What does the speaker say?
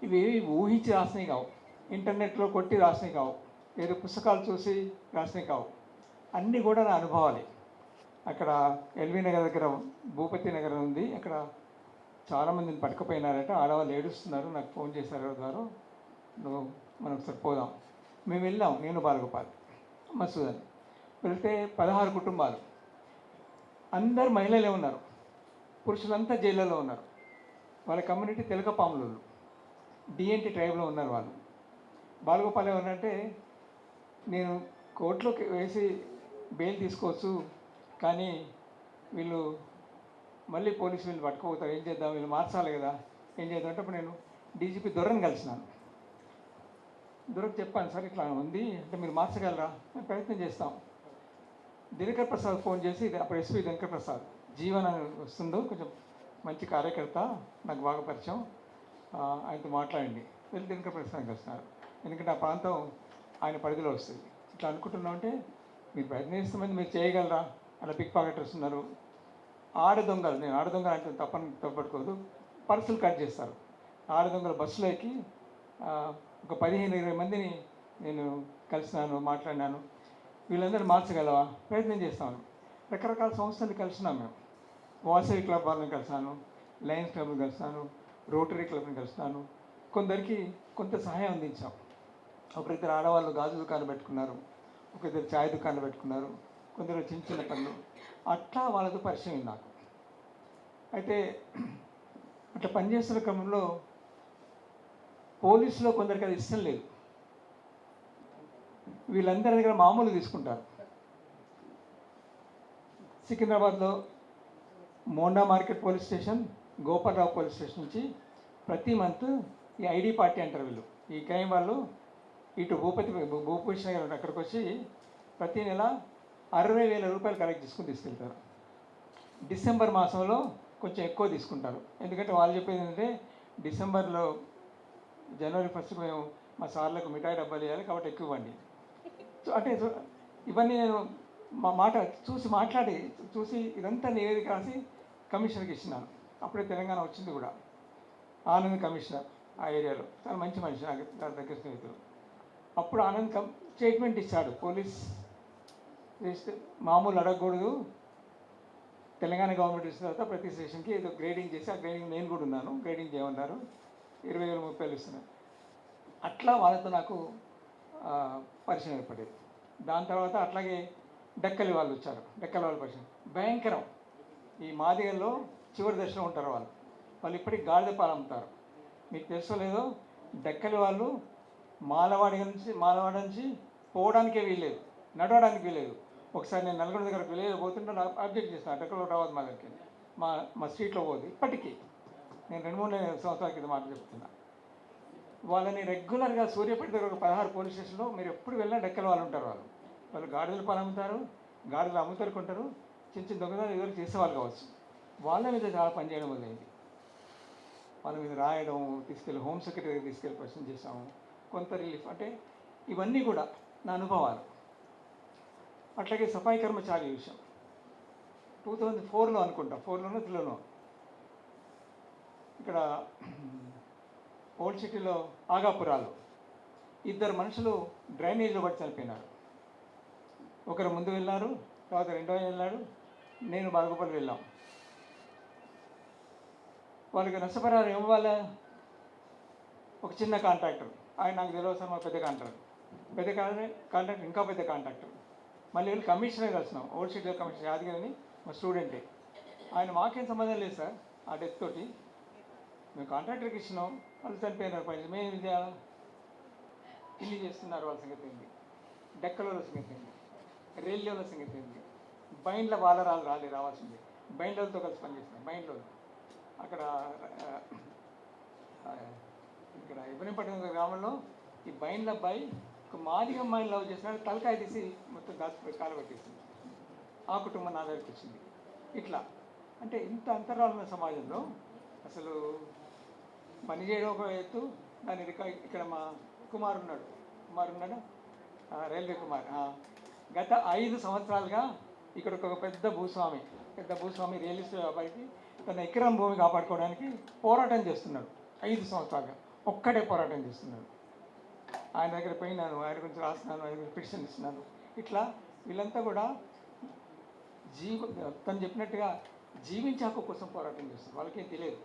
ఇవి ఊహించి రాసినవి కావు, ఇంటర్నెట్లో కొట్టి రాసినవి కావు, ఏదో పుస్తకాలు చూసి రాసినవి కావు, అన్నీ కూడా నా అనుభవాలే. అక్కడ ఎల్బీ నగర్ దగ్గర భూపతి నగర్ ఉంది, అక్కడ చాలామందిని పట్టుకుపోయినారట, ఆడవాళ్ళు ఏడుస్తున్నారు, నాకు ఫోన్ చేశారు ద్వారా, నువ్వు మనం ఒకసారి పోదాం. మేము వెళ్ళాం, నేను బాలగోపాల్ మసూదన్. వెళ్తే 16 కుటుంబాలు, అందరు మహిళలే ఉన్నారు, పురుషులంతా జైళ్ళలో ఉన్నారు. వాళ్ళ కమ్యూనిటీ తెలకపాములు, డిఎన్టీ ట్రైబ్లో ఉన్నారు వాళ్ళు. బాలగోపాల్ ఏమన్నంటే, నేను కోర్టులోకి వేసి బెయిల్ తీసుకోవచ్చు, కానీ వీళ్ళు మళ్ళీ పోలీసు వీళ్ళు పట్టుకుపోతారు, ఏం చేద్దాం, వీళ్ళు మార్చాలి కదా, ఏం చేద్దాం అంటే అప్పుడు నేను డీజీపీ దొరని కలిసినాను. దొరకు చెప్పాను, సార్ ఇట్లా ఉంది అంటే మీరు మార్చగలరా, మేము ప్రయత్నం చేస్తాం. దినకర్ ప్రసాద్ ఫోన్ చేసి, అప్పుడు ఎస్పీ దినకర్ ప్రసాద్, జీవన్ అని వస్తుందో కొంచెం మంచి కార్యకర్త, నాకు బాగా పరిచయం, ఆయనతో మాట్లాడండి. వెళ్ళి దినకర్ ప్రసాద్ కలిసినారు, ఎందుకంటే ఆ ప్రాంతం ఆయన పరిధిలో వస్తుంది. ఇట్లా అనుకుంటున్నామంటే మీరు ప్రయత్నిస్తామని మీరు చేయగలరా, అలా పిక్ పాకెటర్స్ ఉన్నారు, ఆడదొంగలు, నేను ఆడదొంగలు అంటే తప్పట్టుకోదు, పర్సులు కట్ చేస్తారు. ఆడదొంగల బస్సులో ఎక్కి ఒక 15-20 మందిని నేను కలిసినాను, మాట్లాడినాను. వీళ్ళందరూ మార్చగలవా, ప్రయత్నం చేస్తాను. రకరకాల సంస్థలు కలిసినాం మేము, వాసవి క్లబ్ వాళ్ళని కలిసాను, లయన్స్ క్లబ్ని కలిసాను, రోటరీ క్లబ్ని కలిసాను. కొందరికి కొంత సహాయం అందించాం. ఒకరిద్దరు ఆడవాళ్ళు గాజు దుకాణాలు పెట్టుకున్నారు, ఒకరిద్దరు ఛాయ్ దుకాణాలు పెట్టుకున్నారు, కొందరు చిన్న చిన్న పనులు, అట్లా వాళ్ళతో పరిచయం నాకు. అయితే అట్లా పనిచేస్తున్న క్రమంలో పోలీసులో కొందరికి అది ఇష్టం లేదు, వీళ్ళందరి దగ్గర మామూలు తీసుకుంటారు. సికింద్రాబాద్లో Monda market police station, Gopalarao police station నుంచి ప్రతి మంత్ ఈ ఐడి పార్టీ అంటారు వీళ్ళు, ఈ క్రైమ్ వాళ్ళు ఇటు భూపతి గారు అక్కడికి వచ్చి ప్రతి నెల 60,000 రూపాయలు కలెక్ట్ చేసుకుని తీసుకెళ్తారు. డిసెంబర్ మాసంలో కొంచెం ఎక్కువ తీసుకుంటారు, ఎందుకంటే వాళ్ళు చెప్పేది ఏంటంటే డిసెంబర్లో జనవరి 1 మేము మా సార్లకు మిఠాయి డబ్బాలు ఇవ్వాలి కాబట్టి ఎక్కువ ఇవ్వండి. సో అంటే ఇవన్నీ నేను మా మాట చూసి ఇదంతా నివేదిక రాసి కమిషనర్కి ఇచ్చినాను. అప్పుడే తెలంగాణ వచ్చింది కూడా, ఆనంద్ కమిషనర్ ఆ ఏరియాలో, చాలా మంచి మనిషి, నాకు దగ్గర స్నేహితులు. అప్పుడు ఆనంద్ స్టేట్మెంట్ ఇచ్చాడు, పోలీస్ మామూలు అడగకూడదు, తెలంగాణ గవర్నమెంట్ ఇచ్చిన తర్వాత ప్రతి స్టేషన్కి ఏదో గ్రేడింగ్ చేసి, ఆ గ్రేడింగ్ నేను కూడా ఉన్నాను, గ్రేడింగ్ చేయమన్నారు, 20,000 30,000 ఇస్తున్నారు. అట్లా వాళ్ళతో నాకు పరిచయం ఏర్పడేది. దాని తర్వాత అట్లాగే డెక్కలి వాళ్ళు వచ్చారు, డెక్కలి వాళ్ళ పరిచయం భయంకరం. ఈ మాదిగల్లో చివరి దశలో ఉంటారు వాళ్ళు ఇప్పటికి గాడిద పాలు అమ్ముతారు. మీకు తెలుసో లేదో, డెక్కలి వాళ్ళు మాలవాడ నుంచి పోవడానికే వీల్లేదు, నడవడానికి వీల్లేదు. ఒకసారి నేను నల్గొండ దగ్గరకు వెళ్ళి పోతుంటే నాకు అబ్జెక్ట్ చేస్తాను, డెక్కలో రావద్దు మా దగ్గరికి, మా స్ట్రీట్లో పోదు. ఇప్పటికీ నేను 2-3 సంవత్సరాల కింద మాట చెప్తున్నా. వాళ్ళని రెగ్యులర్గా సూర్యాపేట దగ్గర ఒక 16 పోలీస్ స్టేషన్లో మీరు ఎప్పుడు వెళ్ళినా డెక్కల వాళ్ళు ఉంటారు. వాళ్ళు గాడిదలు పాలు అమ్ముతారు, గాడిదలు అమ్ముతారు కొంటారు, చిన్న చిన్న దొంగతనాలు ఎవరు చేసేవాళ్ళు కావచ్చు. వాళ్ళ మీద చాలా పనిచేయడం మొదలైంది. వాళ్ళ మీద రాయడం, తీసుకెళ్ళి హోమ్ సెక్రటరీ తీసుకెళ్ళి క్వశ్చన్ చేసాము, కొంత రిలీఫ్. అంటే ఇవన్నీ కూడా నా అనుభవాలు. అట్లాగే సఫాయి కర్మచారి విషయం 2004లో అనుకుంటా, 4లోనో 3లోనో ఇక్కడ ఓల్డ్ సిటీలో ఆగాపురాలు 2 మనుషులు డ్రైనేజ్లో పడి చనిపోయినారు. ఒకరు ముందు వెళ్ళారు, తర్వాత రెండో వెళ్ళాడు, నేను బాలగోపాల్ వెళ్ళాం. వాళ్ళకి నష్టపరిహారం ఇవ్వాలి. ఒక చిన్న కాంట్రాక్టర్, ఆయన నాకు తెలియదు సార్, మా పెద్ద కాంట్రాక్టర్ ఇంకా పెద్ద కాంట్రాక్టర్. మళ్ళీ వెళ్ళి కమిషనర్ కలిసినాం, ఓల్డ్ సిటీలో కమిషనర్ యాదగిరి, మా స్టూడెంటే. ఆయన మాకేం సంబంధం లేదు సార్ ఆ డెత్ తోటి, మేము కాంట్రాక్టర్కి ఇచ్చినాం, వాళ్ళు చనిపోయినారు, పని మేము ఇది ఇన్ని చేస్తున్నారు. వాళ్ళ సంగతి ఏంటి, డెక్కల సంగతి ఏంటి, రైల్వేల సంగతి ఏంటి, బైండ్ల వాళ్ళరాలు రావాల్సింది, బైండ్లతో కలిసి పనిచేస్తున్నాం. బైండ్లో అక్కడ ఇక్కడ ఇబ్రహీంపట్నం గ్రామంలో ఈ బైండ్ల అబ్బాయి ఒక మాదిగ అమ్మాయిని లవ్ చేసినాడు, తలకాయ తీసి మొత్తం దాచిపోయి కాలబెట్టేసింది. ఆ కుటుంబం నా దగ్గరికి వచ్చింది. ఇట్లా అంటే ఇంత అంతరాలు ఉన్న సమాజంలో అసలు పనిచేయడం ఒక ఎత్తు, దాని ఇక్కడ మా కుమార్ ఉన్నాడు, రైల్వే కుమార్. గత 5 సంవత్సరాలుగా ఇక్కడ ఒక పెద్ద భూస్వామి రియల్ ఎస్టేట్ వ్యాపారికి తన ఎకరం భూమి కాపాడుకోవడానికి పోరాటం చేస్తున్నాడు 5 సంవత్సరాలుగా. ఒక్కడే పోరాటం చేస్తున్నాడు. ఆయన దగ్గర పోయినాను, ఆయన గురించి రాస్తున్నాను, ఆయన గురించి పిటిషన్ ఇస్తున్నాను. ఇట్లా వీళ్ళంతా కూడా తను చెప్పినట్టుగా జీవించే హక్కు కోసం పోరాటం చేస్తారు. వాళ్ళకేం తెలియదు.